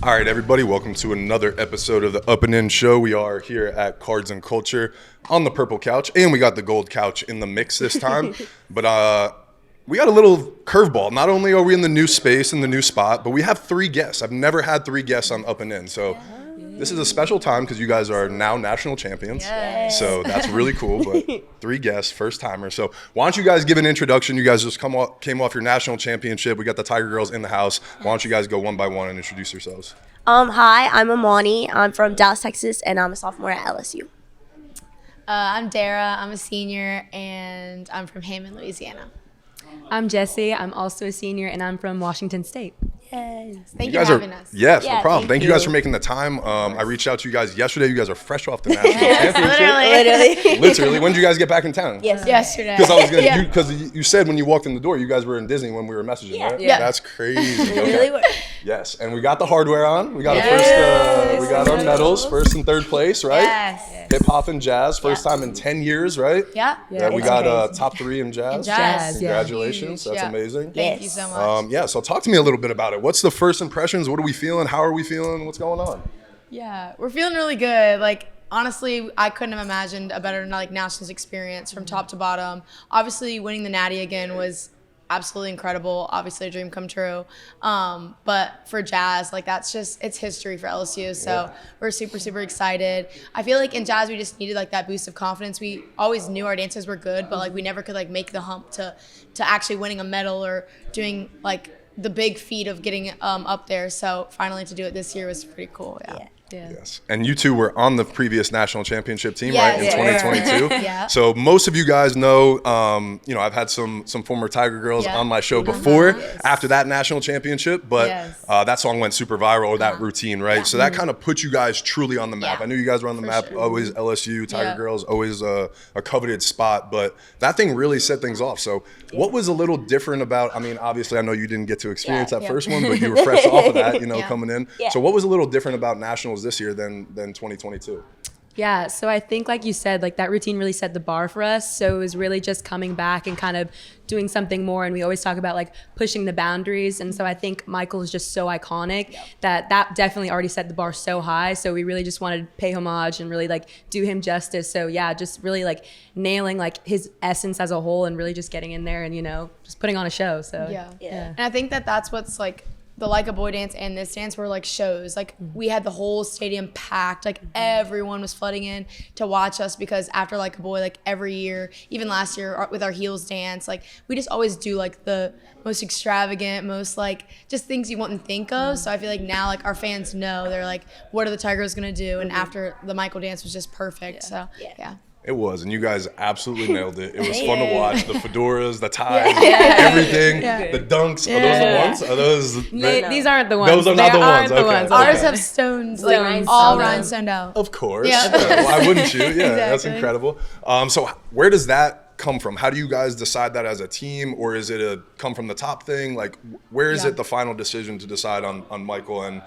All right, everybody, welcome to another episode of the Up and In Show. We are here at Cards and Culture on the purple couch, and we got the gold couch in the mix this time. But we got a little curveball. Not only are we in the new space, in the new spot, but we have 3 guests. I've never had 3 guests on Up and In, so this is a special time because you guys are now national champions. Yes. So that's really cool, but 3 guests, first timers. So why don't you guys give an introduction? You guys just came off your national championship. We got the Tiger Girls in the house. Why don't you guys go one by one and introduce yourselves? Hi, I'm Amani. I'm from Dallas, Texas, and I'm a sophomore at LSU. I'm Darah. I'm a senior, and I'm from Hammond, Louisiana. I'm Jessie. I'm also a senior, and I'm from Washington State. Yes. Thank you for having us. Yes, Yeah, no problem. Thank you guys for making the time. I reached out to you guys yesterday. You guys are fresh off the national championship. Literally. Literally. When did you guys get back in town? Yes. Yesterday. Because I was gonna, because you said when you walked in the door, you guys were in Disney when we were messaging, right? Yeah. That's crazy. We Okay. really were. Yes, and we got the hardware on. We got we got our medals, first and third place, right? Yes. Hip hop and jazz, first time in 10 years, right? Yeah. Yeah, we it's got crazy. top 3 in jazz. Jazz, yeah. Congratulations, Huge, that's yeah. amazing. Thank you so much. Yeah, so talk to me a little bit about it. What's the first impressions? What are we feeling? How are we feeling? What's going on? Yeah, we're feeling really good. Like, honestly, I couldn't have imagined a better nationals experience from top to bottom. Obviously, winning the Natty again was absolutely incredible. Obviously, a dream come true. But for jazz, like, that's just, it's history for LSU. So we're super, super excited. I feel like in jazz, we just needed like that boost of confidence. We always knew our dancers were good, but like we never could like make the hump to actually winning a medal or doing like the big feat of getting up there. So finally to do it this year was pretty cool. Yeah. Yes. And you two were on the previous national championship team, Yes, right, in 2022. Yeah. So most of you guys know, I've had some former Tiger Girls on my show before after that national championship, but that song went super viral, or that routine, right? So that kind of put you guys truly on the map. Yeah. I knew you guys were on the map, always LSU, Tiger Girls, always a coveted spot, but that thing really set things off. So what was a little different about, I mean, obviously I know you didn't get to experience that first one, but you were fresh off of that, coming in. Yeah. So what was a little different about nationals this year than 2022? Yeah, so I think, like you said, like that routine really set the bar for us. So it was really just coming back and kind of doing something more. And we always talk about like pushing the boundaries. And so I think Michael is just so iconic that definitely already set the bar so high. So we really just wanted to pay homage and really like do him justice. So yeah, just really like nailing like his essence as a whole and really just getting in there and, just putting on a show. So Yeah. And I think that's what's like the Like a Boy dance and this dance were like shows. Like we had the whole stadium packed. Like everyone was flooding in to watch us because after Like a Boy, like every year, even last year with our heels dance, like we just always do like the most extravagant, most like just things you wouldn't think of. So I feel like now like our fans know, they're like, what are the Tigers gonna do? And after the Michael dance was just perfect. So yeah. It was, and you guys absolutely nailed it. It was fun to watch. The fedoras, the ties, everything, the dunks. Are those the ones? Are those? These aren't the ones. Those are not the ones. Okay. ones. Ours have stones, like all rhinestoned out. Of course. Yeah. Why wouldn't you? Yeah, that's Exactly. incredible. So where does that come from? How do you guys decide that as a team, or is it a come from the top thing? Like, where is it the final decision to decide on Michael and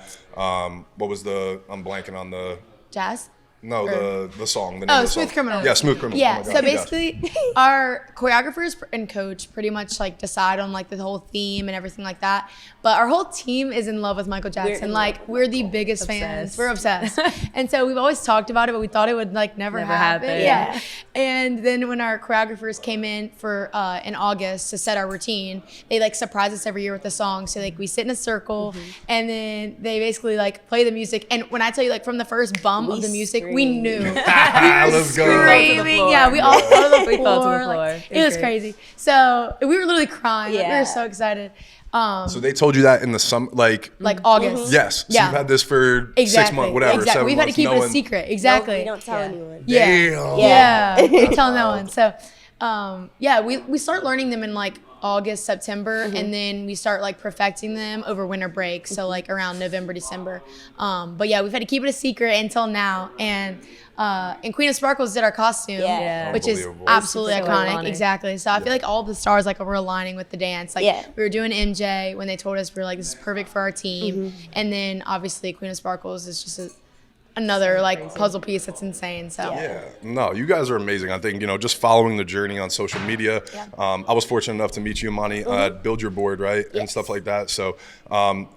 what was I'm blanking on the Jazz? No, the song. The name of the Smooth song. Criminal. Yeah, Smooth Criminal. Yeah, Oh my so God, basically our choreographers and coach pretty much like decide on like the whole theme and everything like that. But our whole team is in love with Michael Jackson. We're the biggest fans. We're obsessed. And so we've always talked about it, but we thought it would like never happen. Yeah. And then when our choreographers came in for in August to set our routine, they like surprise us every year with the song. So like we sit in a circle and then they basically like play the music. And when I tell you like from the first bum of the music, we knew. We were Let's go. screaming. Yeah, we all fell to the floor. We fell to the floor. Like, it was crazy. So we were literally crying. Like, we were so excited. So they told you that in the summer, like August. yes. So you've had this for 6 months, whatever. Exactly. 7 We've had to months, keep it no a one- secret. Exactly. We don't tell anyone. Yeah. We tell no one. So, we start learning them in like August, September, and then we start like perfecting them over winter break. So like around November, December. But yeah, we've had to keep it a secret until now. And Queen of Sparkles did our costume, which is absolutely So iconic. iconic. Exactly. So I feel like all the stars like were aligning with the dance. Like we were doing MJ when they told us we were like, this is perfect for our team. And then obviously Queen of Sparkles is just another like puzzle piece that's insane. So Yeah, no, you guys are amazing. I think, just following the journey on social media. I was fortunate enough to meet you, Amani, at Build Your Board, right? And stuff like that. So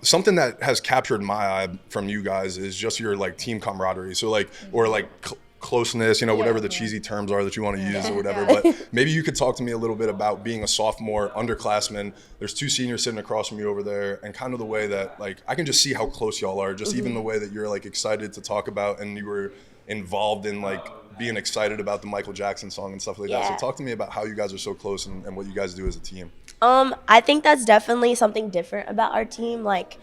something that has captured my eye from you guys is just your like team camaraderie. So like, or like closeness, whatever the cheesy terms are that you want to use or whatever. But maybe you could talk to me a little bit about being a sophomore, underclassman. There's 2 seniors sitting across from you over there, and kind of the way that like I can just see how close y'all are. Just even the way that you're like excited to talk about, and you were involved in like being excited about the Michael Jackson song and stuff like that. So talk to me about how you guys are so close and what you guys do as a team. I think that's definitely something different about our team. Like,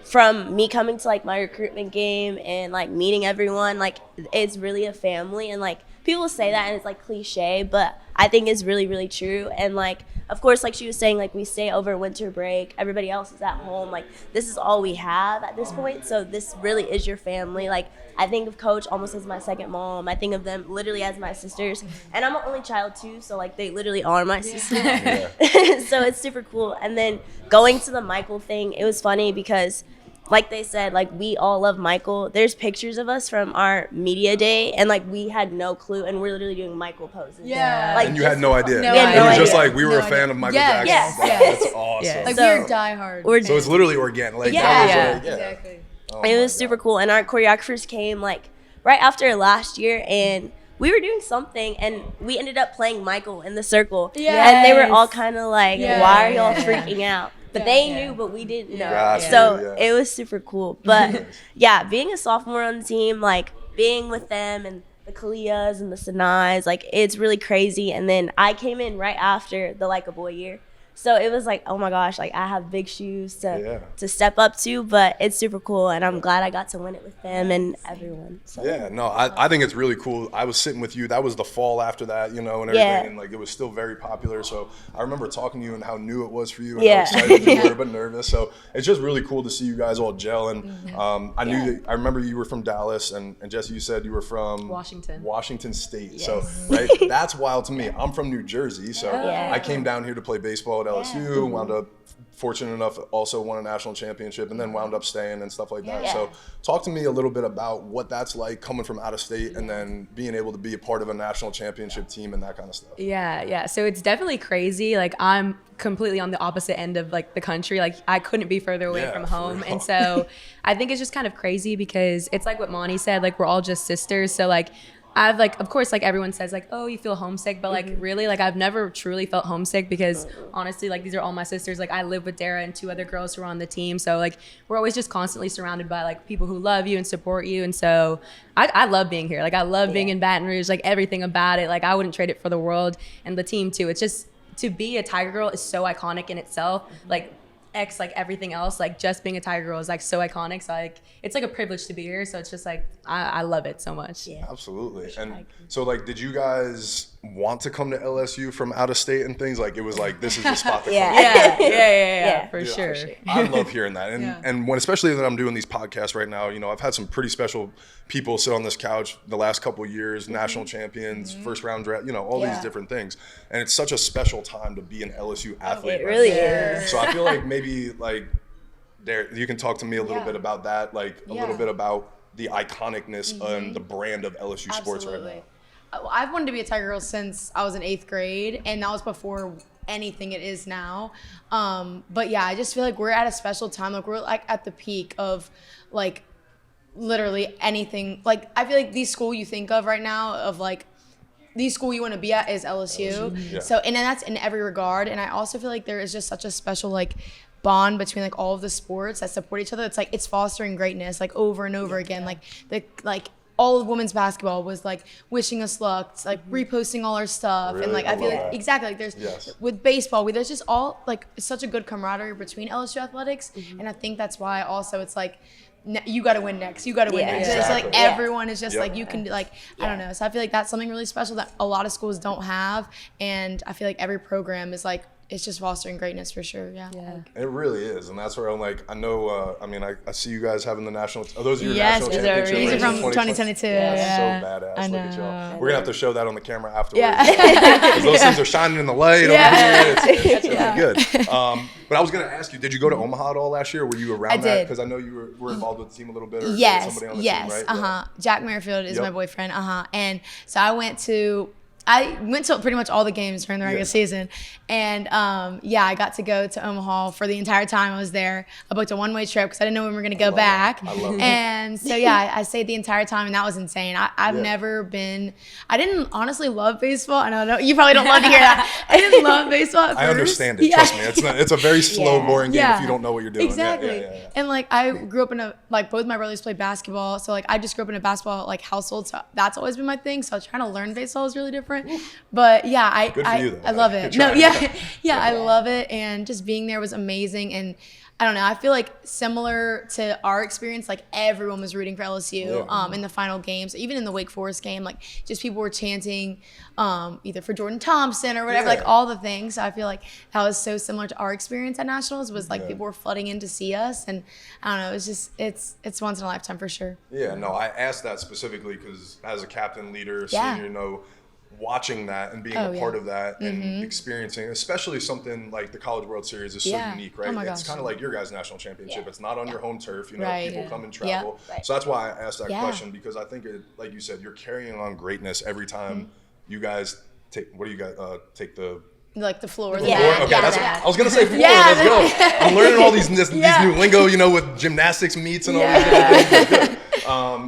from me coming to like my recruitment game and like meeting everyone, like it's really a family, and like people say that and it's like cliche, but I think it's really, really true. And like, of course, like she was saying, like we stay over winter break, everybody else is at home, like this is all we have at this point, so this really is your family. Like, I think of Coach almost as my second mom. I think of them literally as my sisters, and I'm an only child too, so like they literally are my sisters. So it's super cool. And then going to the Michael thing, it was funny because like they said, like we all love Michael. There's pictures of us from our media day, and like we had no clue, and we're literally doing Michael poses. Yeah. And you had no idea. No It was idea. just like we were a fan of Michael Jackson. Yes. That's awesome. Yes. like So- we're diehard. So it's literally organic. Like that was like, Exactly. Oh It my was super God. cool, and our choreographers came like right after last year, and we were doing something, and we ended up playing Michael in the circle. And they were all kind of like, why are y'all freaking out? But they knew, but we didn't know. Gotcha, So yeah. it was super cool. But yeah, being a sophomore on the team, like being with them and the Kalias and the Sanais, like it's really crazy. And then I came in right after the Like a Boy year. So it was like, oh my gosh, like I have big shoes to step up to, but it's super cool, and I'm glad I got to win it with them and everyone. So. Yeah, no, I think it's really cool. I was sitting with you. That was the fall after that, and everything, and like it was still very popular. So I remember talking to you and how new it was for you, and how excited you were, but nervous. So it's just really cool to see you guys all gel. And I knew that. I remember you were from Dallas, and Jessie, you said you were from Washington State. So right, that's wild to me. I'm from New Jersey, so I came down here to play baseball at LSU. Wound up fortunate enough, also won a national championship, and then wound up staying and stuff like that. So talk to me a little bit about what that's like coming from out of state and then being able to be a part of a national championship team and that kind of stuff. Yeah. So it's definitely crazy. Like I'm completely on the opposite end of like the country. Like I couldn't be further away from home. And so I think it's just kind of crazy because it's like what Monty said, like we're all just sisters. So like I've like, of course, like everyone says like, oh, you feel homesick, but like really, like I've never truly felt homesick because honestly, like these are all my sisters. Like I live with Darah and 2 other girls who are on the team. So like we're always just constantly surrounded by like people who love you and support you. And so I love being here. Like I love being in Baton Rouge, like everything about it. Like I wouldn't trade it for the world, and the team too. It's just, to be a Tiger Girl is so iconic in itself. Like like everything else, like just being a Tiger Girl is like so iconic. So like it's like a privilege to be here. So it's just like I love it so much. Yeah. Absolutely. And so like, did you guys want to come to LSU from out of state and things? Like it was like, this is the spot to come. Yeah, for sure. I love hearing that. And when, especially that I'm doing these podcasts right now, I've had some pretty special people sit on this couch the last couple of years, national champions, first round draft, all these different things. And it's such a special time to be an LSU athlete. It really is. So I feel like maybe like there, you can talk to me a little bit about that, like a little bit about the iconicness and the brand of LSU Sports right now. I've wanted to be a Tiger Girl since I was in 8th grade, and that was before anything it is now. But yeah, I just feel like we're at a special time. Like we're like at the peak of like literally anything. Like I feel like the school you think of right now of like the school you want to be at is LSU. Yeah. So, and then that's in every regard. And I also feel like there is just such a special like bond between like all of the sports that support each other. It's like it's fostering greatness like over and over again. Like all of women's basketball was like wishing us luck, like reposting all our stuff. Really? And like I feel love like that. exactly like there's with baseball, there's just all like such a good camaraderie between LSU athletics. And I think that's why also it's like you got to win next. You got to win next. It's like everyone is just like you can like I don't know. So I feel like that's something really special that a lot of schools don't have, and I feel like every program is like it's just fostering greatness for sure. Yeah. It really is, and that's where I'm like, I know. I mean, I see you guys having the national. Oh, those are your Yes, national these are championship these are rings from 2022. That's Yeah. so badass. I Look at y'all. know. We're gonna have to show that on the camera afterwards. Yeah. 'Cause those things are shining in the light over here. It's really good. But I was gonna ask you, did you go to Omaha at all last year? Were you around I that? did. Because I know you were involved with the team a little bit. Or Yes, somebody on the yes, team, right? Yeah. Jack Merrifield is my boyfriend, and so I went to pretty much all the games during the regular season, and I got to go to Omaha for the entire time I was there. I booked a one-way trip because I didn't know when we were gonna go back, I love that. and so I stayed the entire time, and that was insane. I've never been. I didn't honestly love baseball. I know you probably don't love to hear that. I didn't love baseball at first. I understand it. Trust me, it's a very slow, boring game if you don't know what you're doing. Exactly. Yeah. And like I grew up in both my brothers played basketball, so like I just grew up in a basketball household, so that's always been my thing. So trying to learn baseball is really different. But Good for you, though. I love it. Good No, try. I love it, and just being there was amazing. And I don't know, I feel like similar to our experience, like everyone was rooting for LSU in the final games, even in the Wake Forest game, like just people were chanting either for Jordan Thompson or whatever, like all the things. So I feel like that was so similar to our experience at Nationals, was like people were flooding in to see us, and I don't know, it's just it's once in a lifetime for sure. Yeah, no, I asked that specifically because as a captain, leader, senior, watching that and being a part of that and experiencing, especially something like the College World Series is so unique, right? Oh my It's gosh. kind of like your guys' national championship. It's not on your home turf, Right. people come and travel. Right. So that's why I asked that question, because I think, like you said, you're carrying on greatness every time you guys take Like the floor. floor? Okay, that's what, I was gonna say floor. Yeah. Let's go. I'm learning all these new lingo, with gymnastics meets and all these different things. That's good.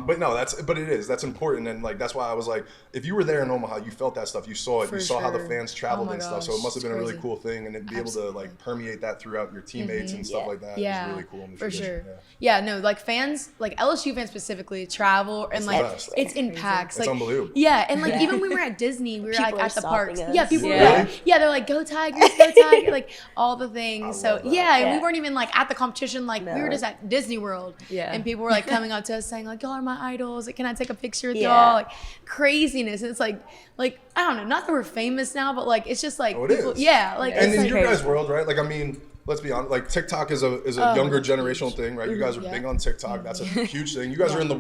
But no, that's important, and like that's why I was like, if you were there in Omaha, you felt that stuff, you saw it, For you saw how the sure. fans traveled Oh my and stuff. So it gosh, must have been a it's really crazy. cool thing, and then be able to like permeate that throughout your teammates and stuff like that is really cool. In the for tradition. sure. Yeah, no, like fans, like LSU fans specifically, travel and like best. it's in packs. It's Like, unbelievable. yeah, and like even when we were at Disney, we were People like are at the stopping parks. us. Yeah, people were Yeah. like, they're like, go Tigers, go Tigers, like all the things. So love that. and we weren't even like at the competition. Like we were just at Disney World. Yeah. And people were like coming up to us saying like, y'all are my idols. Like, can I take a picture with Yeah. y'all? Like craziness. And it's like I don't know, not that we're famous now, but like it's just like Oh, it people, is. yeah, like And it's in like your guys' world, right? Like, I mean, let's be honest. Like, TikTok is a younger generational thing, right? You guys are big on TikTok. That's a huge thing. You guys are in the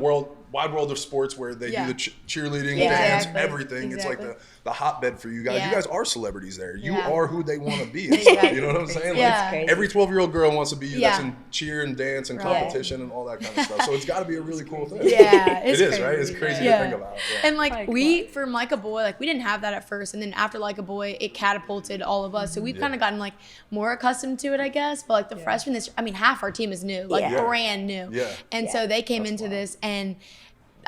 wide world of sports where they do the cheerleading, dance, Exactly. everything. Exactly. It's like the hotbed for you guys. Yeah. You guys are celebrities there. You Yeah. are who they want to be. And stuff, Exactly. you know what I'm saying? Yeah. Like, Crazy. every 12-year-old girl wants to be you. That's Yeah. in cheer and dance and Right. competition and all that kind of stuff. So it's got to be a really cool thing. Yeah, It it's is, crazy. right? It's crazy Yeah. to think about. Yeah. And like from Like a Boy, like we didn't have that at first, and then after Like a Boy, it catapulted all of us. So we've kind of gotten like more accustomed to it, I guess. But like the freshmen, half our team is new, like Yeah. brand new. Yeah. And so they came into this, and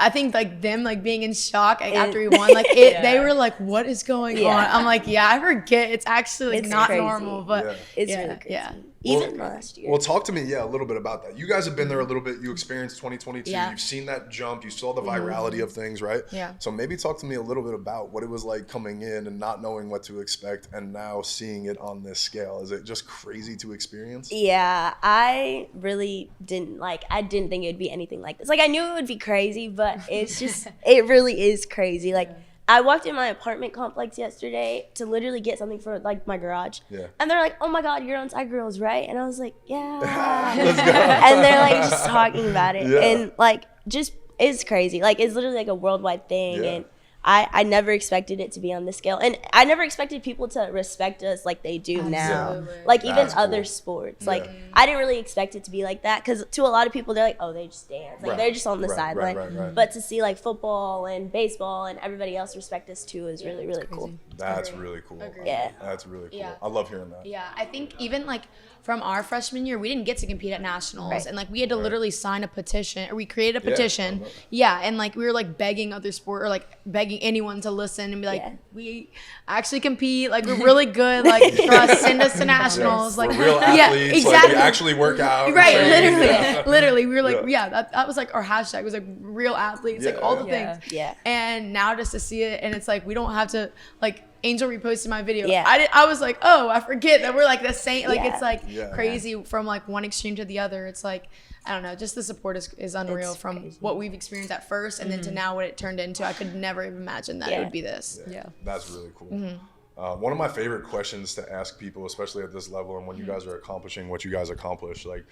I think like them like being in shock like, And- after we won, like they were like, "What is going Yeah. on?" I'm like, "Yeah, I forget. It's actually like It's not crazy. normal, but Yeah. It's yeah, really crazy. yeah." Even last year. Well, talk to me, a little bit about that. You guys have been there a little bit. You experienced 2022. Yeah. You've seen that jump. You saw the virality of things, right? Yeah. So maybe talk to me a little bit about what it was like coming in and not knowing what to expect and now seeing it on this scale. Is it just crazy to experience? Yeah, I really didn't I didn't think it would be anything like this. Like I knew it would be crazy, but it's just it really is crazy. Like I walked in my apartment complex yesterday to literally get something for like my garage. Yeah. And they're like, "Oh my God, you're on Tiger Girls, right?" And I was like, "Yeah." Let's go. And they're like just talking about it, Yeah. and like just it's crazy. Like it's literally like a worldwide thing, Yeah. and I never expected it to be on this scale, and I never expected people to respect us like they do now. Absolutely. Like even That's other cool. sports, Yeah. like I didn't really expect it to be like that, because to a lot of people they're like, "Oh, they just dance, like Right. they're just on the Right, sideline." right. But to see like football and baseball and everybody else respect us too is really really cool. That's really cool. Yeah. That's really cool. Yeah. I love hearing that. Yeah, I think even like from our freshman year, we didn't get to compete at nationals, Right. and like we had to literally sign a petition, or we created a Yeah, petition. I love that. Yeah, and like we were like begging other sport, or like begging anyone to listen and be like, Yeah. we actually compete, like we're really good, like trust, send us to nationals, like We're real yeah, athletes. exactly. Like, we actually work out. Right, train. literally, Yeah. literally, we were like, Yeah. yeah, that was like our hashtag, was like real athletes, like Yeah, all the yeah. things. Yeah. And now just to see it, and it's like we don't have to like. Angel reposted my video. Yeah. I was like, oh, I forget that we're like the same. Like Yeah. it's like Yeah. crazy from like one extreme to the other. It's like I don't know, just the support is unreal It's from crazy. what we've experienced at first, and then to now what it turned into. I could never even imagine that it Yeah. would be this. Yeah. That's really cool. One of my favorite questions to ask people, especially at this level and when you guys are accomplishing what you guys accomplish, like,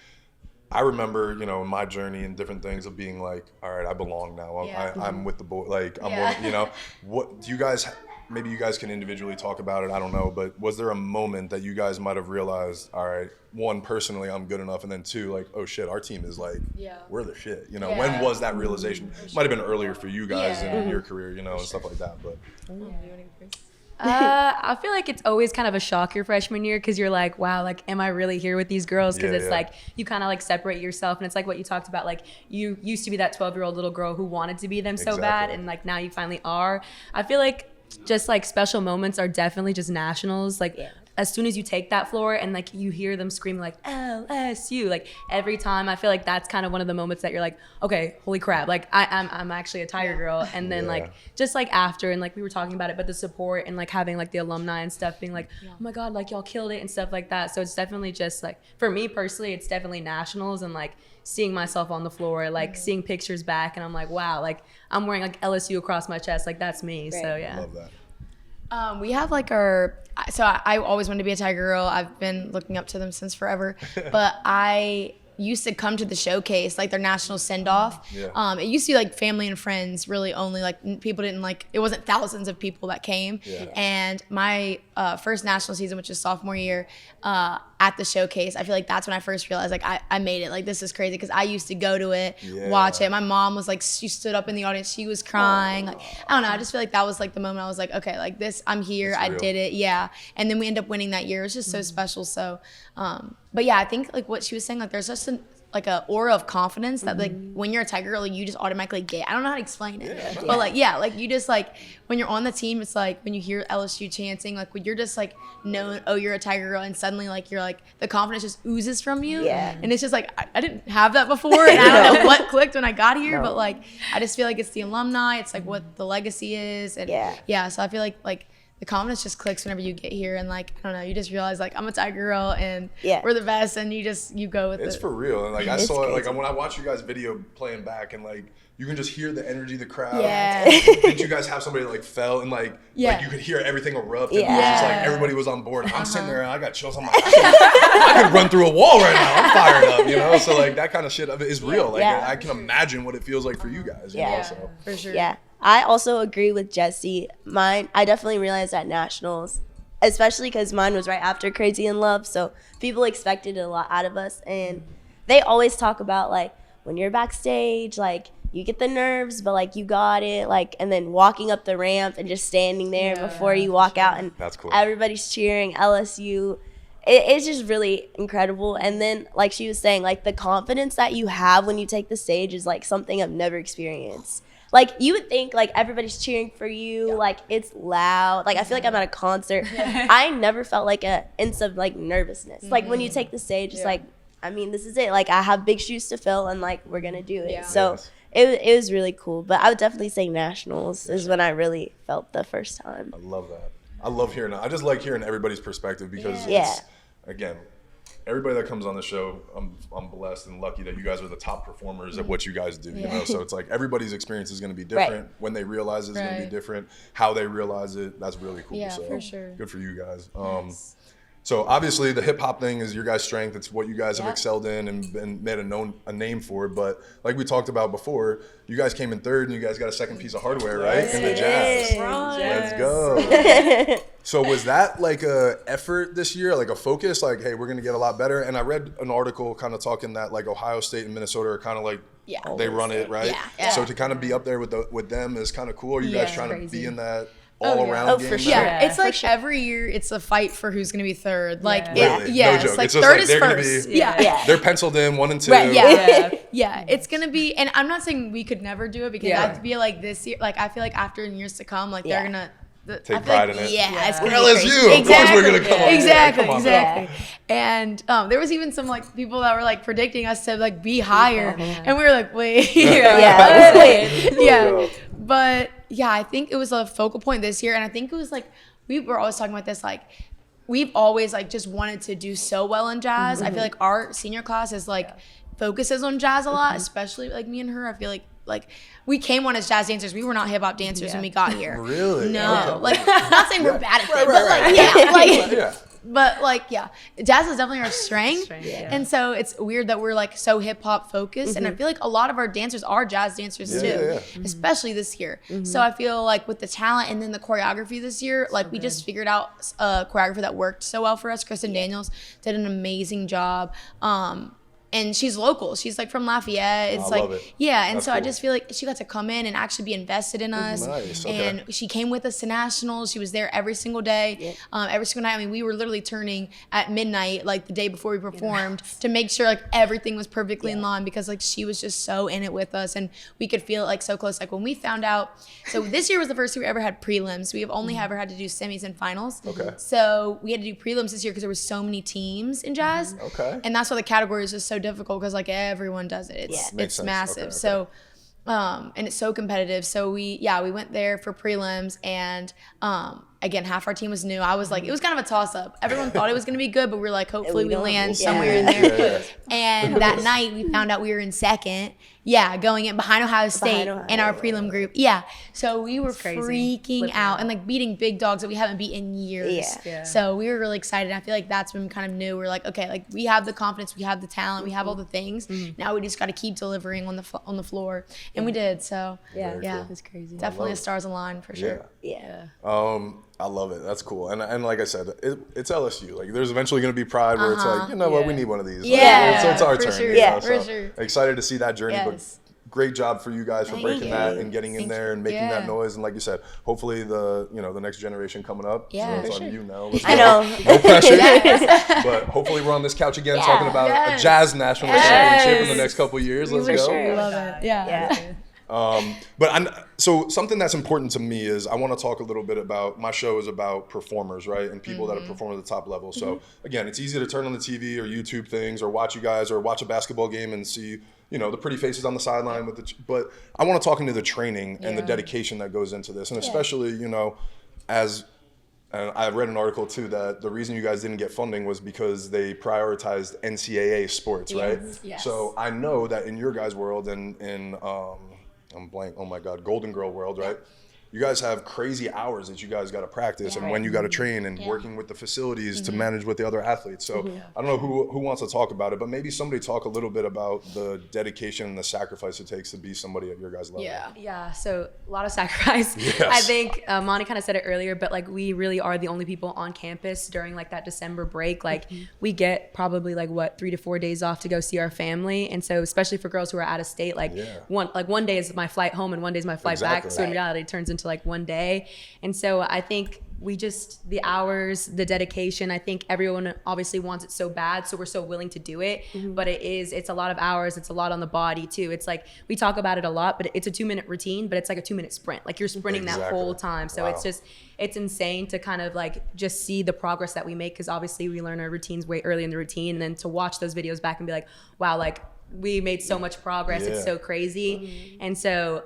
I remember, you know, my journey and different things of being like, all right, I belong now. I'm with the boy. Like, you know, what do you guys, maybe you guys can individually talk about it. I don't know. But was there a moment that you guys might have realized, all right, one, personally, I'm good enough. And then two, like, oh shit, our team is like, we're the shit. You know, when was that realization? Might have been earlier for you guys in your career, you know, and stuff like that. But I feel like it's always kind of a shock your freshman year because you're like, wow, like, am I really here with these girls? Because it's like you kind of like separate yourself, and it's like what you talked about. Like, you used to be that 12-year-old little girl who wanted to be them so bad, and like now you finally are. I feel like just like special moments are definitely just nationals. Like, as soon as you take that floor and like you hear them screaming like LSU, like every time, I feel like that's kind of one of the moments that you're like, okay, holy crap, like I'm actually a Tiger Girl. And then like just like after, and like we were talking about it, but the support and like having like the alumni and stuff being like, oh my god, like y'all killed it and stuff like that. So it's definitely just like, for me personally, it's definitely nationals and like seeing myself on the floor, like seeing pictures back, and I'm like, wow, like I'm wearing like LSU across my chest, like that's me. So yeah. love that. We have like I always wanted to be a Tiger Girl. I've been looking up to them since forever. But I used to come to the showcase, like their national send-off. It used to be like family and friends, really only, like people didn't like, it wasn't thousands of people that came. And my first national season, which is sophomore year, at the showcase, I feel like that's when I first realized like I made it. Like, this is crazy, because I used to go to it, watch it. My mom was like, she stood up in the audience, she was crying. Like, I don't know, I just feel like that was like the moment I was like, okay, like this, I'm here, I did it, And then we ended up winning that year. It was just so special. So, but yeah, I think like what she was saying, like there's just like a aura of confidence that like when you're a Tiger Girl, like, you just automatically get. I don't know how to explain it, but like like you just like when you're on the team, it's like when you hear LSU chanting, like when you're just like known, oh, you're a Tiger Girl, and suddenly like you're like the confidence just oozes from you, and it's just like I didn't have that before, and I don't know what clicked when I got here, but like I just feel like it's the alumni, it's like what the legacy is, and so I feel like the confidence just clicks whenever you get here, and like, I don't know, you just realize like I'm a Tiger Girl and we're the best, and you go with it. It's for real. And like I saw it, like when I watch you guys video playing back, and like you can just hear the energy of the crowd. Did you guys have somebody that like fell and like you could hear everything erupt, and it was just like everybody was on board. I'm sitting there and I got chills. I'm like, I could run through a wall right now. I'm fired up, you know? So like that kind of shit of it is real. Like I can imagine what it feels like for you guys, you know? So. For sure. I also agree with Jessie. I definitely realized at nationals, especially because mine was right after Crazy in Love, so people expected a lot out of us, and they always talk about like when you're backstage, like you get the nerves, but like you got it, like, and then walking up the ramp and just standing there before you walk out, and that's cool. Everybody's cheering LSU. It's just really incredible. And then like she was saying, like the confidence that you have when you take the stage is like something I've never experienced. Like, you would think, like, everybody's cheering for you, like, it's loud. Like, I feel like I'm at a concert. I never felt like an inch of, like, nervousness. Like, when you take the stage, it's like, I mean, this is it. Like, I have big shoes to fill, and, like, we're going to do it. So, it was really cool. But I would definitely say nationals is when I really felt the first time. I love that. I love hearing that. I just like hearing everybody's perspective, because it's, again, everybody that comes on the show, I'm blessed and lucky that you guys are the top performers at what you guys do. You know, so it's like everybody's experience is going to be different. When they realize it's going to be different. How they realize it, that's really cool. Yeah, so for sure. Good for you guys. So obviously the hip hop thing is your guys' strength. It's what you guys have excelled in and made a name for. But like we talked about before, you guys came in third, and you guys got a second piece of hardware, right? In the Jazz. Let's go. So was that like a effort this year, like a focus, like, hey, we're gonna get a lot better? And I read an article kind of talking that like Ohio State and Minnesota are kind of like they run it, right? So to kind of be up there with them is kind of cool. Are you guys trying to be in that all-around game? For sure. It's like every year it's a fight for who's going to be third. Like, really? No joke. It's like it's just third like is first. They're penciled in 1 and 2. Right, it's going to be, and I'm not saying we could never do it, because I feel like this year, like I feel like after in years to come, like they're going to take pride in it. It's we're gonna be LSU. crazy. Of course we're going to come on. Exactly. And there was even some like people that were like predicting us to like be higher, and we were like, wait. But yeah, I think it was a focal point this year, and I think it was like we were always talking about this, like we've always like just wanted to do so well in jazz. I feel like our senior class is like focuses on jazz a lot, especially like me and her. I feel like like we came on as jazz dancers. We were not hip hop dancers when we got here. Really? No, Okay. like not saying we're bad at it, but right. like yeah, like Yeah. but like yeah, jazz is definitely our strength. Yeah. And so it's weird that we're like so hip hop focused, and I feel like a lot of our dancers are jazz dancers too, Yeah. especially this year. So I feel like with the talent and then the choreography this year, like we just figured out a choreographer that worked so well for us. Kristen Daniels did an amazing job. And she's local. She's like from Lafayette. It's I like love it. yeah, and That's so I cool. just feel like she got to come in and actually be invested in us. Nice, okay. And she came with us to nationals. She was there every single day, every single night. I mean, we were literally turning at midnight, like the day before we performed, to make sure like everything was perfectly in line, because like she was just so in it with us, and we could feel it like so close. Like when we found out, so this year was the first year we ever had prelims. We have only ever had to do semis and finals. Okay. So we had to do prelims this year because there were so many teams in jazz. Okay. And that's why the category is just so difficult, because like everyone does it. It's Makes sense. massive. Okay. So and it's so competitive. So we went there for prelims, and again, half our team was new. I was like, it was kind of a toss up. Everyone thought it was gonna be good, but we were like, hopefully we land somewhere in there. And that night we found out we were in second. Yeah, going in behind Ohio State in our prelim group. Yeah. So we were freaking out and like beating big dogs that we haven't beat in years. Yeah. So we were really excited. I feel like that's when we kind of knew we're like, okay, like we have the confidence, we have the talent, we have all the things. Now we just got to keep delivering on the floor, and we did. So Yeah. yeah, It's crazy. definitely the stars aligned for sure. Yeah. Yeah. I love it. That's cool. And like I said, it's LSU. Like there's eventually going to be pride where it's like, you know what, we need one of these. Yeah. It's our For turn. sure. you know, Yeah, for so sure. Excited to see that journey. Yes. But great job for you guys for Thank breaking you. that and getting in Thank there and making you. that Yeah. noise. And like you said, hopefully the next generation coming up. Yeah, so it's for on sure. you now. Let's I go. know. No pressure. But hopefully we're on this couch again talking about a jazz national championship in the next couple of years. Let's For go. sure. Love it. Yeah. So something that's important to me is I want to talk a little bit about, my show is about performers, right? And people that have performed at the top level. So again, it's easy to turn on the TV or YouTube things or watch you guys or watch a basketball game and see, the pretty faces on the sideline but I want to talk into the training and the dedication that goes into this. And especially, and I read an article too that the reason you guys didn't get funding was because they prioritized NCAA sports, right? Yes. So I know that in your guys' world and in I'm blank. Oh my God, Golden Girl world, right? You guys have crazy hours that you guys got to practice and when you got to train and working with the facilities to manage with the other athletes. So I don't know who wants to talk about it, but maybe somebody talk a little bit about the dedication and the sacrifice it takes to be somebody at your guys' level. Yeah, so a lot of sacrifice. Yes. I think Amani kind of said it earlier, but like we really are the only people on campus during like that December break. Like we get probably 3 to 4 days off to go see our family, and so especially for girls who are out of state, one day is my flight home and one day is my flight back. So in reality, it turns into like one day, and so I think the hours, the dedication, I think everyone obviously wants it so bad, so we're so willing to do it, but it's a lot of hours, it's a lot on the body too. It's like we talk about it a lot, but it's a 2-minute routine, but it's like a 2-minute sprint, like you're sprinting that whole time. So it's insane to kind of like just see the progress that we make, because obviously we learn our routines way early in the routine, and then to watch those videos back and be like, wow, like we made so much progress. It's so crazy. And so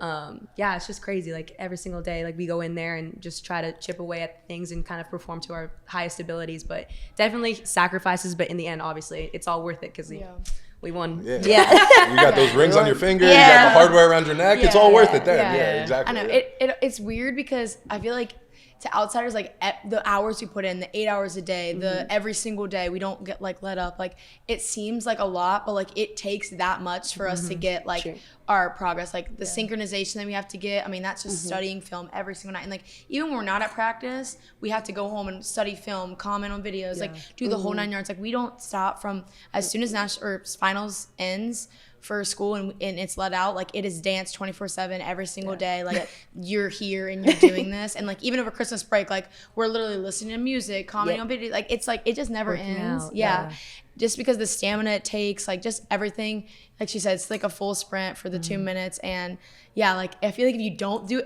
it's just crazy. Like every single day, like we go in there and just try to chip away at things and kind of perform to our highest abilities, but definitely sacrifices, but in the end, obviously it's all worth it because we won. You got those rings on your finger, you got the hardware around your neck, it's all worth it then. Yeah, exactly. I know it's weird because I feel like to outsiders, like the hours we put in, the 8 hours a day, the every single day, we don't get like let up. Like it seems like a lot, but like it takes that much for us to get like our progress. Like the synchronization that we have to get. I mean, that's just studying film every single night. And like even when we're not at practice, we have to go home and study film, comment on videos, like do the whole 9 yards. Like we don't stop from as soon as finals ends for school and it's let out, like it is dance 24/7 every single day. Like you're here and you're doing this, and like even over Christmas break, like we're literally listening to music, commenting on videos. Like it's like it just never ends. Just because the stamina it takes, like just everything. Like she said, it's like a full sprint for the 2 minutes, and like I feel like if you don't do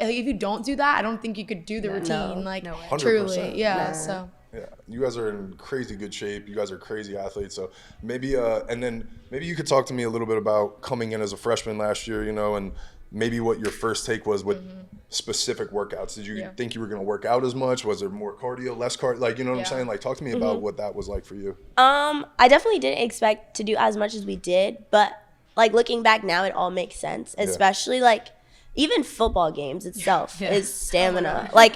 that, I don't think you could do the routine. Like truly, so. Yeah, you guys are in crazy good shape. You guys are crazy athletes. So maybe, and then maybe you could talk to me a little bit about coming in as a freshman last year, and maybe what your first take was with specific workouts. Did you think you were going to work out as much? Was there more cardio, less cardio? Like, you know what I'm saying? Like, talk to me about what that was like for you. I definitely didn't expect to do as much as we did, but like looking back now, it all makes sense, especially like even football games itself is stamina. Like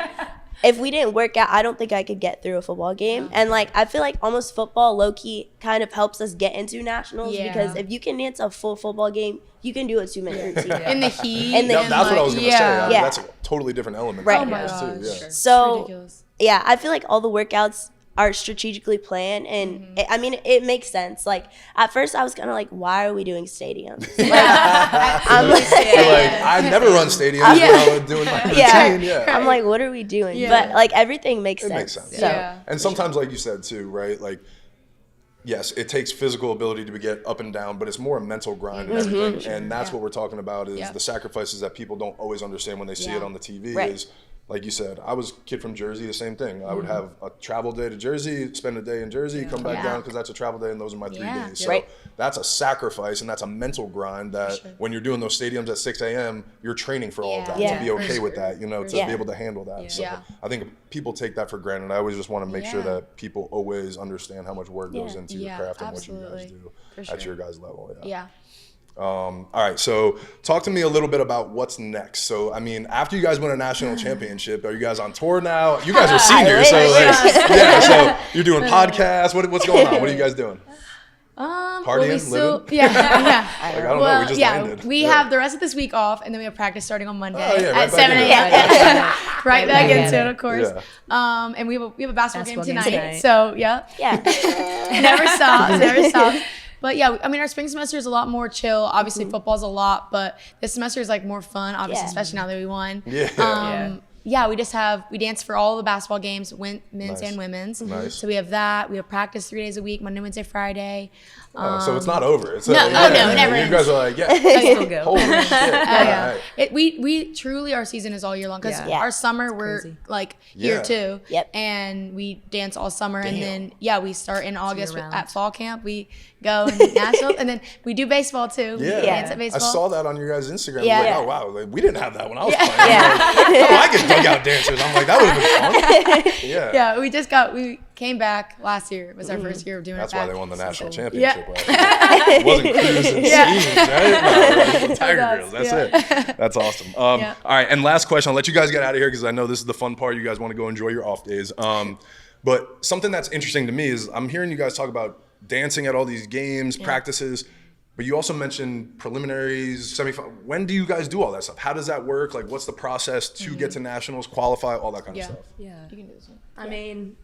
if we didn't work out, I don't think I could get through a football game. And like I feel like almost football low-key kind of helps us get into nationals because if you can dance a full football game, you can do a 2-minute routine. In the heat. That's what I was going to say. I mean, Yeah. that's a totally different element. Right. Oh my too. gosh. Yeah. So Ridiculous. yeah, I feel like all the workouts are strategically planned, and I mean it makes sense. Like at first I was kind of like, why are we doing stadiums? Like, I'm like, So, like, I never run stadiums when I was doing my routine. Yeah. I'm like, what are we doing? Yeah. But like everything makes sense. It makes sense. So Yeah. And sometimes, like you said too, right? Like, yes, it takes physical ability to get up and down, but it's more a mental grind and everything. And that's what we're talking about is the sacrifices that people don't always understand when they see it on the TV. Right. Is like you said, I was a kid from Jersey, the same thing. I would have a travel day to Jersey, spend a day in Jersey, come back down because that's a travel day, and those are my 3 days. So that's a sacrifice, and that's a mental grind that when you're doing those stadiums at 6 a.m., you're training for all of that, to be okay with that, you know, to be able to handle that. So I think people take that for granted. I always just want to make sure that people always understand how much work goes into your craft and what you guys do at your guys' level. All right, so talk to me a little bit about what's next. So, I mean, after you guys win a national championship, are you guys on tour now? You guys are seniors, so like, so you're doing podcasts. What's going on? What are you guys doing? Partying, living? Yeah. Like, I don't know. We just landed. We have the rest of this week off, and then we have practice starting on Monday right at back 7 into a.m. Right back into it, of course. Yeah. And we have a basketball game game tonight. So yeah. never stops. But yeah, I mean, our spring semester is a lot more chill. Obviously, football's a lot, but this semester is like more fun. Obviously, especially now that we won. Yeah, we dance for all the basketball games, men's and women's. Nice. So we have that. We have practice 3 days a week, Monday, Wednesday, Friday. So it's not over. It's no, never You guys are like, Still go. holy shit. All right. We truly, our season is all year long because our summer we're crazy. like here too. Yep. And we dance all summer, and then we start in August year-round. at fall camp. We go in nationals, and then we do baseball too. We dance at I baseball. saw that on your guys' Instagram. Yeah. Like, oh wow, like, we didn't have that when I was playing. I get dugout dancers. I'm like, that would have been fun. Yeah. We came back last year. It was our first year of doing That's it why back. they won the national cool. championship last year. It wasn't Cruise and Steams, right? No, it was the Tiger Girls. That's it. That's awesome. All right, and last question. I'll let you guys get out of here because I know this is the fun part. You guys want to go enjoy your off days. But something that's interesting to me is I'm hearing you guys talk about dancing at all these games, practices, but you also mentioned preliminaries, semifinal. When do you guys do all that stuff? How does that work? Like, what's the process to get to nationals, qualify, all that kind of stuff? You can do this one. I mean,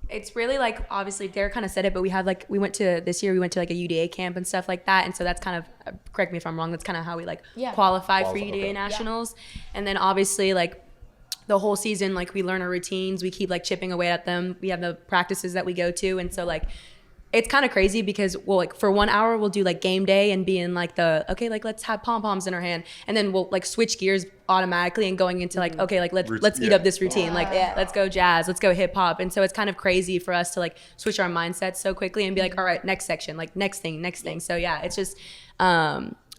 it's really like, obviously Darah kind of said it, but we had like, we went to like a UDA camp and stuff like that. And so that's kind of, correct me if I'm wrong, that's kind of how we like qualify for UDA nationals. And then obviously like the whole season, like we learn our routines, we keep like chipping away at them. We have the practices that we go to. And so like, it's kind of crazy because we'll like for 1 hour we'll do like game day and be in like like let's have pom-poms in our hand, and then we'll like switch gears automatically and going into like okay, like let's eat up this routine, let's go jazz, let's go hip hop. And so it's kind of crazy for us to like switch our mindsets so quickly and be like, all right, next section, like next thing. So yeah, it's just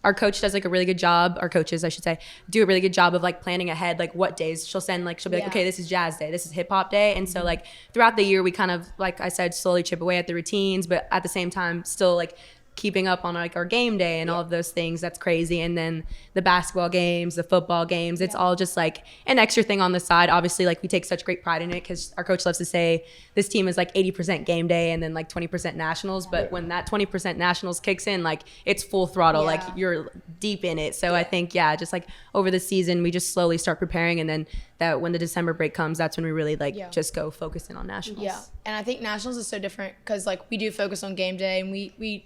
our coach does like a really good job, our coaches I should say, do a really good job of like planning ahead, like what days she'll send, like she'll be like, okay, this is jazz day, this is hip hop day. And so like throughout the year we kind of, like I said, slowly chip away at the routines, but at the same time still like keeping up on like our game day and all of those things. That's crazy. And then the basketball games, the football games, it's all just like an extra thing on the side. Obviously, like we take such great pride in it because our coach loves to say this team is like 80% game day and then like 20% nationals. But when that 20% nationals kicks in, like it's full throttle, like you're deep in it. So I think, just like over the season, we just slowly start preparing. And then that when the December break comes, that's when we really like just go focus in on nationals. Yeah. And I think nationals is so different because like we do focus on game day, and we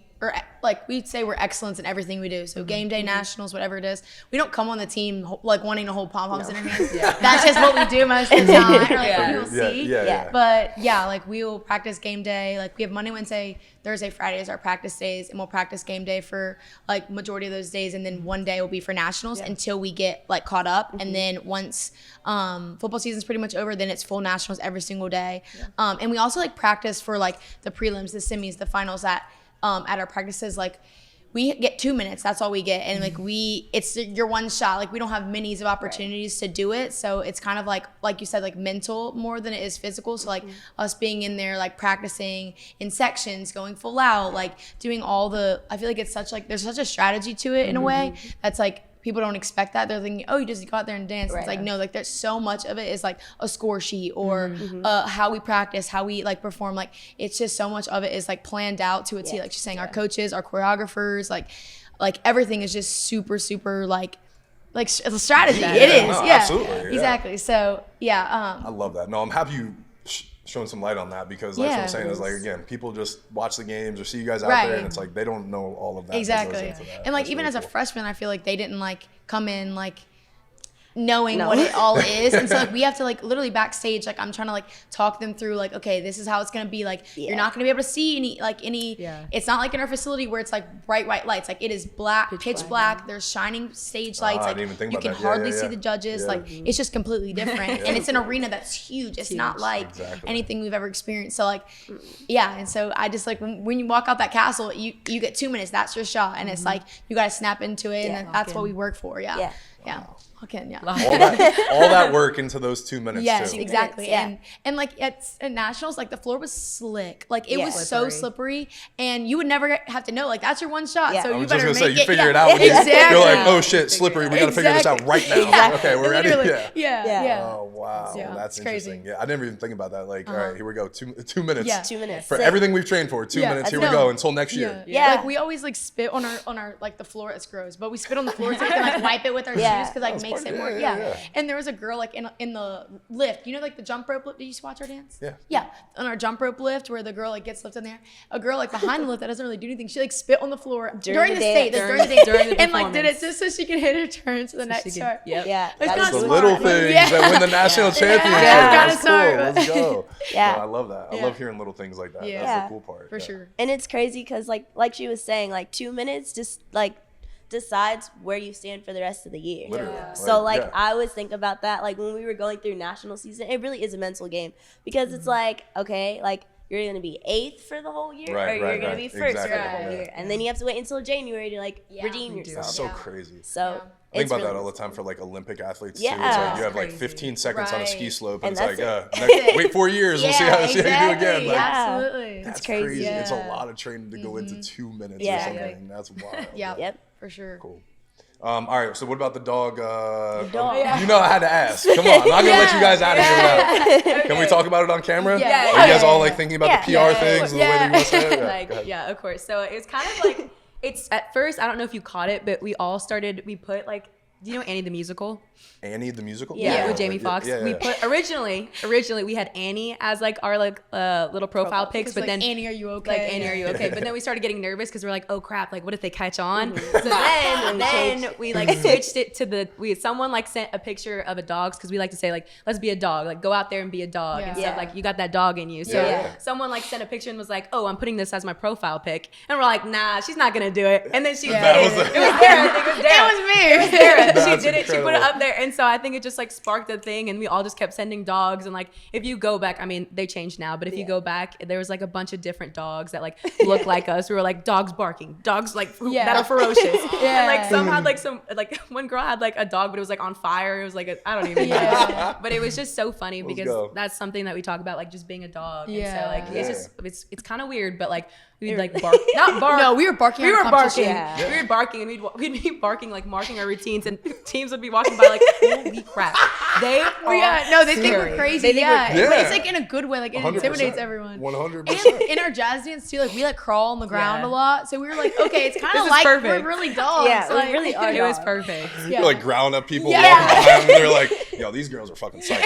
say we're excellence in everything we do. So game day, nationals, whatever it is, we don't come on the team like wanting to hold pom-poms in our hands. That's just what we do most of the time. Or, like, what we'll see. But like we will practice game day. Like we have Monday, Wednesday, Thursday, Friday is our practice days, and we'll practice game day for like majority of those days, and then one day will be for nationals until we get like caught up. And then once football season's pretty much over, then it's full nationals every single day. And we also like practice for like the prelims, the semis, the finals at our practices. Like we get 2 minutes. That's all we get. And like it's your one shot. Like we don't have minis of opportunities to do it. So it's kind of like you said, like mental more than it is physical. So like us being in there, like practicing in sections, going full out, like doing I feel like it's there's such a strategy to it in a way that's like, people don't expect that. They're thinking, oh, you just go out there and dance. Right. It's like, no, like there's so much of it is like a score sheet or how we practice, how we like perform. Like it's just so much of it is like planned out to a T. Like she's saying, our coaches, our choreographers, like everything is just super, super like it's a strategy. Yeah. It is. No, yeah. Absolutely. Exactly. So yeah. I love that. No, I'm happy you showing some light on that because like what I'm saying is like, again, people just watch the games or see you guys out there and it's like they don't know all of that. Exactly. That goes into that. And like That's even really as a cool. freshman, I feel like they didn't like come in like knowing what it all is. And so like we have to like literally backstage, like I'm trying to like talk them through like, okay, this is how it's gonna be. Like you're not gonna be able to see any it's not like in our facility where it's like bright white lights. Like it is pitch black. There's shining stage lights. I didn't even think you about can that. hardly see the judges. Like it's just completely different. And it's an arena that's huge. It's not like anything we've ever experienced. So like and so I just like when you walk out that castle, you get 2 minutes, that's your shot. And it's like you gotta snap into it and that's what we work for. Yeah. Okay, all that work into those 2 minutes. Yes, too. exactly. And like at nationals, like the floor was slick. Like it was so slippery, and you would never have to know. Like that's your one shot. So you better make it. You figure it out. When Exactly. You're like, oh shit, slippery. We got to figure this out right now. Okay, we're ready. Yeah. Oh wow, that's interesting. crazy. Yeah, I never even think about that. Like, all right, here we go. 2 minutes. Yeah. 2 minutes for everything we've trained for. 2 minutes. Here we go until next year. Yeah. Like we always like spit on our like the floor. It's gross, but we spit on the floor so we can like wipe it with our shoes because like makes it more. And there was a girl like in the lift, you know, like the jump rope lift. Did you watch our dance? Yeah. On our jump rope lift where the girl like gets lifted in there, a girl like behind the lift that doesn't really do anything. She like spit on the floor during the stage, and like did it just so she could hit her turn to the next chart. That's the little things that win the national championship. That's cool. Let's go. No, I love that. I love hearing little things like that. That's the cool part. For sure. And it's crazy because like she was saying, like 2 minutes just like decides where you stand for the rest of the year. So like I always think about that, like when we were going through national season, it really is a mental game because it's like, okay, like you're going to be 8th for the whole year or you're going to be 1st for the whole year. And then you have to wait until January to like redeem yourself. That's so crazy. So I think about that all the time for like Olympic athletes too. It's like you have like 15 seconds on a ski slope and it's like, wait 4 years, we'll see how you do again. Like, absolutely. That's crazy. It's a lot of training to go into 2 minutes or something. That's wild. Yep. For sure. Cool. All right, so what about the dog? You know I had to ask. Come on, I'm not going to let you guys out of here without. Can we talk about it on camera? Are you guys all like thinking about the PR things and the way they want to say it? Of course. So it's kind of like, it's at first, I don't know if you caught it, but we put like, do you know Annie the musical? Annie the musical? Yeah, with Jamie Foxx. We put originally we had Annie as like our like little profile pics, but like, then Annie, are you okay? Like Annie, are you okay? But then we started getting nervous because we're like, oh crap, like what if they catch on? So then we like switched it to someone like sent a picture of a dog because we like to say like, let's be a dog, like go out there and be a dog and stuff, like you got that dog in you. So someone like sent a picture and was like, oh, I'm putting this as my profile pic, and we're like, nah, she's not gonna do it. And then she did it. It was Darah. I think it was Darah. It was me. It was Darah. She did it. Incredible. She put it up there, and so I think it just like sparked a thing, and we all just kept sending dogs. And like if you go back, I mean they changed now, but if you go back, there was like a bunch of different dogs that like look like us. We were like dogs barking, dogs like that are ferocious. And like some had like one girl had like a dog, but it was like on fire. It was like I don't even know. But it was just so funny because that's something that we talk about, like just being a dog. And so like it's kind of weird, but like we'd like bark, not bark. No, we were barking. We were barking. Yeah. We were barking, and we'd be barking, like marking our routines, and teams would be walking by, like, holy crap, they are they think we're crazy. But it's like in a good way, like it 100%. Intimidates everyone. 100%. And in our jazz dance too, like we like crawl on the ground a lot, so we were like, okay, it's kind of like we're really dogs. Yeah, like, we really are. It was perfect. You're like growling at people walking behind them. They're like, yo, these girls are fucking psycho.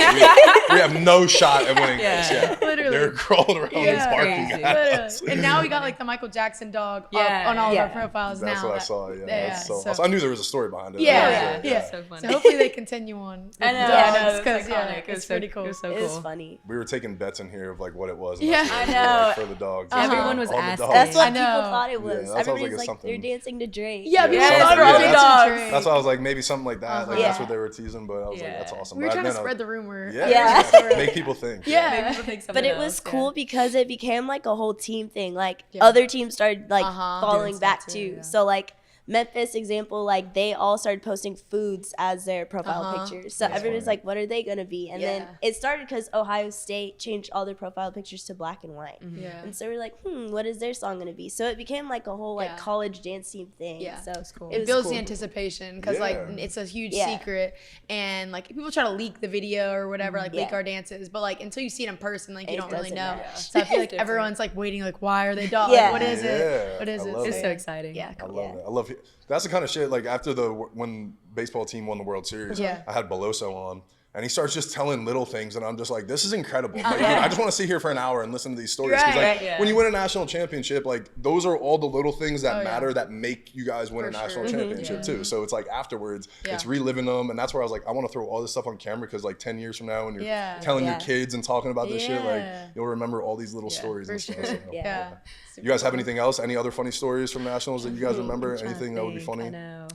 We have no shot at winning this. Yeah. Literally. They're crawling around and barking at us. And now we got like the Michael Jackson dog up on all of our profiles now. That's what I saw. That's so awesome. I knew there was a story behind it. Yeah. So funny. So hopefully they continue on. I know. Because it's pretty cool. It was so It cool. is funny. We were taking bets in here of like what it was. I know. For the dogs. Everyone was All the asking. dogs. That's what I know. people thought it was. that sounds like Everybody's it's like, something. they're dancing to Drake. Yeah, Yeah, people something- thought yeah, it was that's- Drake. That's why I was like maybe something like that. Like Yeah. that's what they were teasing, but I was like, that's awesome. awesome. We were But trying to then, spread the rumor. Yeah. make people think. Yeah. But it was cool because it became like a whole team thing. Like Yeah. other teams started like Uh-huh. following Doing back stuff too. too, yeah. So like Memphis example, like they all started posting foods as their profile pictures. So everybody's funny. like, what are they gonna be? And then it started because Ohio State changed all their profile pictures to black and white. Yeah. And so we're like, what is their song gonna be? So it became like a whole like Yeah. college dance team thing. Yeah. So That's cool. it It was builds cool. the anticipation because like Yeah. it's a huge Yeah. secret, and like people try to leak the video or whatever, like leak Yeah. our dances, but like until you see it in person, like you It don't really doesn't know. matter. So I feel like Different. everyone's like waiting, like why are they dog? Yeah. Like, what is Yeah. it? What is I it? love It's it. so exciting. Yeah, I cool. love it. I love it. That's the kind of shit, like after when baseball team won the World Series, Yeah. I had Beloso on. And he starts just telling little things, and I'm just like, this is incredible. Like, I just want to sit here for an hour and listen to these stories. 'Cause, Right. like, Yeah. when you win a national championship, like those are all the little things that Oh, yeah. matter that make you guys win For a national sure. championship too. So it's like afterwards, Yeah. it's reliving them, and that's where I was like, I want to throw all this stuff on camera because like 10 years from now, when you're Yeah. telling your Yeah. kids and talking about this shit, like Yeah. you'll remember all these little stories For and stuff. sure. So, Yeah. You guys have anything else? Any other funny stories from nationals that you guys remember? I'm trying to Anything that would be think. funny? I know.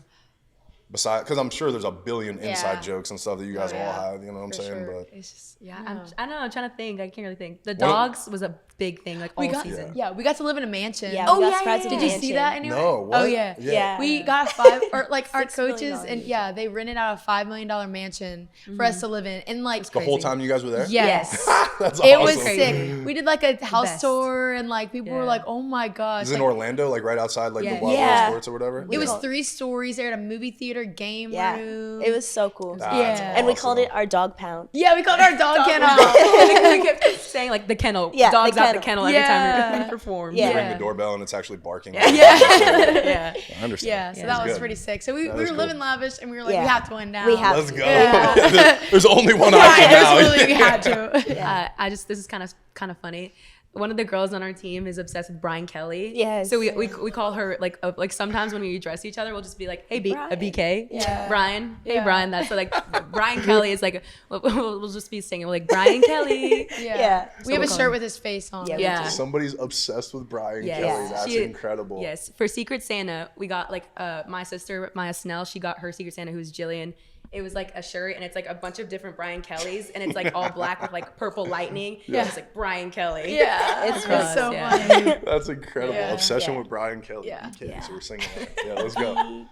Besides, because I'm sure there's a billion Yeah. inside jokes and stuff that you guys Oh, all yeah. have. You know what I'm For saying? sure. But It's just I don't know. I'm trying to think. I can't really think. The One of- dogs was a big thing like all We got season. we got to live in a mansion. Yeah, Oh we got yeah, surprised with Did the you see mansion. that anywhere? no, what? Oh yeah. Yeah. We got a five or like our $6 million coaches and they rented out a $5 million mansion for us to live in and like The whole time you guys were there? yes. That's It awesome. was sick. We did like a house Best. tour and like people were Yeah. like, "Oh my gosh!" Is it in Like, Orlando, like right outside like Yeah. the Wild Yeah. World Sports or whatever? it was Yeah. 3 stories. They had a movie theater, game Yeah. room. It was so cool. That's Yeah. And we awesome. called it our dog pound. Yeah, we called our dog kennel. And we kept saying like the kennel. Yeah, dogs the out the kennel. kennel every Yeah. time we performed. Yeah. You ring Yeah. the doorbell and it's actually barking. Yeah. I understand. Yeah, so Yeah. that was good. pretty sick. So we That were is cool. living lavish and we were like, Yeah. we have to win now. We have Let's to. go. Yeah. There's only one Right, option now. absolutely, we had to. This is kind of funny. One of the girls on our team is obsessed with Brian Kelly. Yes. So we call her like sometimes when we address each other, we'll just be like, hey, Brian. a BK. Yeah. Brian. Hey, Yeah. Brian. That's so like Brian Kelly is like, we'll just be singing. We're like, Brian Kelly. Yeah. We have a we'll call shirt him. with his face on. Yeah, Yeah. Somebody's obsessed with Brian Yes. Kelly. That's She- incredible. Yes. For Secret Santa, we got like my sister, Maya Snell, she got her Secret Santa, who's Jillian. It was like a shirt and it's like a bunch of different Brian Kellys and it's like all black with like purple lightning. Yeah. It's like Brian Kelly. Yeah. It's It was so Yeah. funny. That's incredible. Yeah. Obsession Yeah. with Brian Kelly. Yeah. BK. So we're singing that. Yeah, let's go.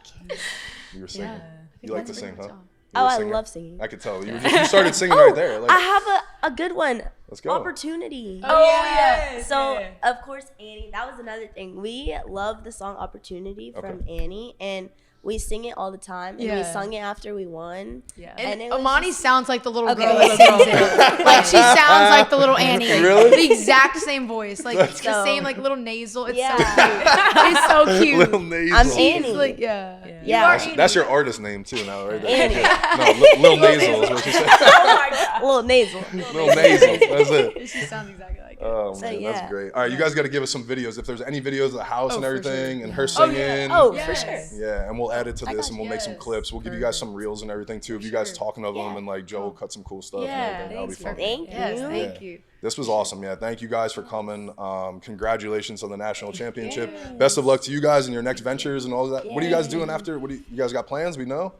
You were singing. Yeah. You like to sing, huh? You Oh, were a I singer? love singing. I could tell. You started singing right there. Like, I have a good one. Let's go. Opportunity. Oh, yeah. So of course Annie, that was another thing. We love the song Opportunity from Annie and we sing it all the time. And we Yeah. sung it after we won. Yeah. And it was Amani just- sounds like the little Okay, girl yeah. that sings it. Like she sounds like the little Annie. Really? The exact same voice. Like the So- same like little nasal. It's Yeah. so cute. It's so cute. Little nasal. I'm She's Annie. like, yeah. Yeah. You Yeah. are That's Annie. your artist name too now, right? Annie. No, Lil Nasal is what you said. A little nasal. Lil Nasal. That's it. She sounds exactly like it. Oh So, man, yeah. that's great. All right, you guys got to give us some videos. If there's any videos of the house and for everything, sure. and her Oh, singing. yeah. Oh, Yes. for sure. Yeah, and we'll add it to I this, got and we'll you. make some Yes. clips. We'll give you guys some reels and everything too. If you guys talking of them, and like Joe will cut some cool stuff. Yeah, and everything. That'll be thanks fun. for Thank Yes, you. thank you. This was awesome. Yeah, thank you guys for coming. Congratulations on the national championship. Best of luck to you guys in your next ventures and all of that. What are you guys doing after? What do you guys got plans? We know.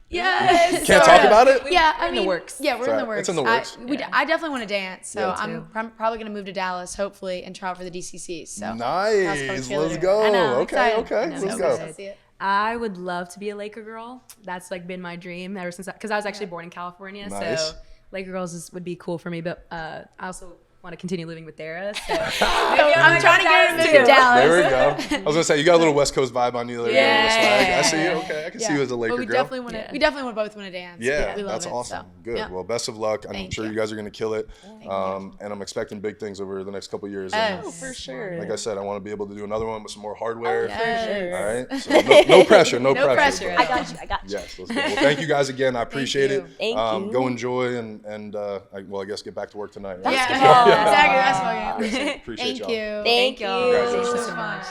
Yes. Can't talk about it? Yeah, I in the mean, works. Yeah, we're in the works. It's in the works. I definitely want to dance, so Yeah, I'm probably gonna move to Dallas, hopefully, and try out for the DCC. So Nice. Let's Let's go. I know, Okay, excited. okay. I know, Let's so go. excited to see it. I would love to be a Laker girl. That's like been my dream ever since, because I was actually born in California. Nice. So Laker girls would be cool for me. But I also want to continue living with Darah. So I'm trying to get her to move to Dallas. There we go. I was gonna say you got a little West Coast vibe on you. There. Yeah. I see you. Okay, I can see you as a Laker But we girl. definitely want to. Yeah. We definitely want both want to dance. Yeah, we love that's it, awesome. so, Good. yeah. Well, best of luck. I'm Thank sure you. you guys are going to kill it. And I'm expecting big things over the next couple of years. And Oh, For sure. like I said, I want to be able to do another one with some more hardware. Yes. All right. So no pressure. No, No pressure. pressure. but- I got you. I got you. Yes. Let's go. Well, thank you guys again. I appreciate it. you. Thank you. Go enjoy and I guess get back to work tonight. Right? Yeah, Basketball. exactly. That's what I Appreciate Thank y'all. you. Thank you. Congratulations. so much.